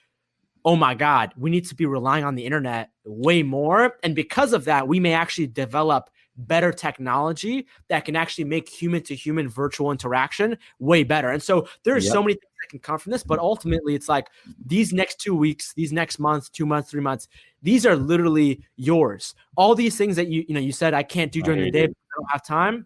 oh my God, we need to be relying on the internet way more. And because of that, we may actually develop better technology that can actually make human to human virtual interaction way better. And so there's so many things that can come from this, but ultimately it's like these next 2 weeks, these next month, 2 months, 3 months, these are literally yours. All these things that you said I can't do during the day because I don't have time,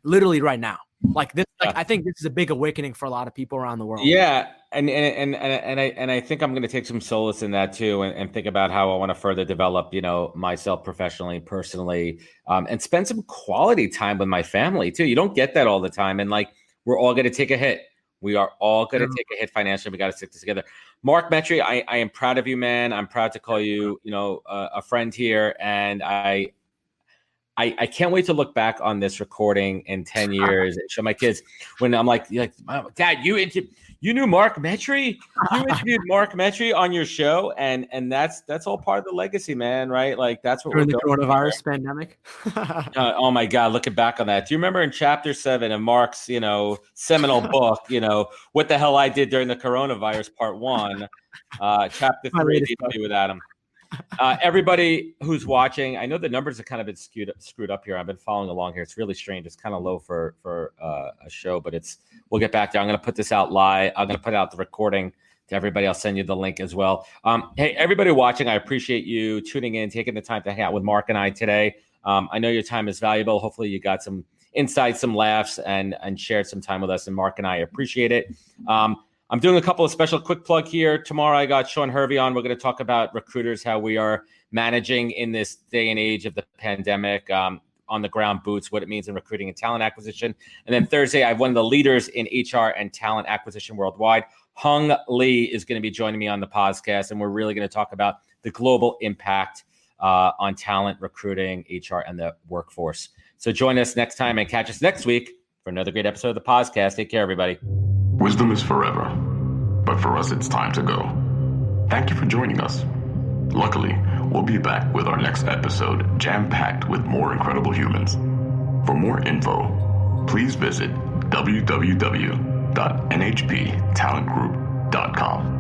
literally right now. Like this, I think this is a big awakening for a lot of people around the world. Yeah, and I think I'm going to take some solace in that too, and think about how I want to further develop, myself professionally, personally, and spend some quality time with my family too. You don't get that all the time, and like we're all going to take a hit. We are all going to take a hit financially. We got to stick this together. Mark Metry, I am proud of you, man. I'm proud to call you, a friend here, and I can't wait to look back on this recording in 10 years and show my kids when I'm like, Dad, you knew Mark Metry? You interviewed Mark Metry on your show, and that's all part of the legacy, man, right? Like that's what during the coronavirus pandemic. Oh my God, looking back on that. Do you remember in chapter 7 of Mark's, seminal book, what the hell I did during the coronavirus, part 1, chapter 3, the interview with Adam. Everybody who's watching, I know the numbers have kind of been screwed up here. I've been following along here. It's really strange. It's kind of low for a show, but we'll get back there. I'm going to put this out live. I'm going to put out the recording to everybody. I'll send you the link as well. Hey, everybody watching, I appreciate you tuning in, taking the time to hang out with Mark and I today. I know your time is valuable. Hopefully you got some insights, some laughs, and shared some time with us. And Mark and I appreciate it. I'm doing a couple of special quick plug here. Tomorrow I got Sean Hervey on. We're going to talk about recruiters, how we are managing in this day and age of the pandemic, on the ground boots, what it means in recruiting and talent acquisition. And then Thursday, I have one of the leaders in HR and talent acquisition worldwide. Hung Lee is going to be joining me on the podcast, and we're really going to talk about the global impact on talent, recruiting, HR, and the workforce. So join us next time and catch us next week for another great episode of the podcast. Take care, everybody. Wisdom is forever, but for us, it's time to go. Thank you for joining us. Luckily, we'll be back with our next episode jam-packed with more incredible humans. For more info, please visit www.nhptalentgroup.com.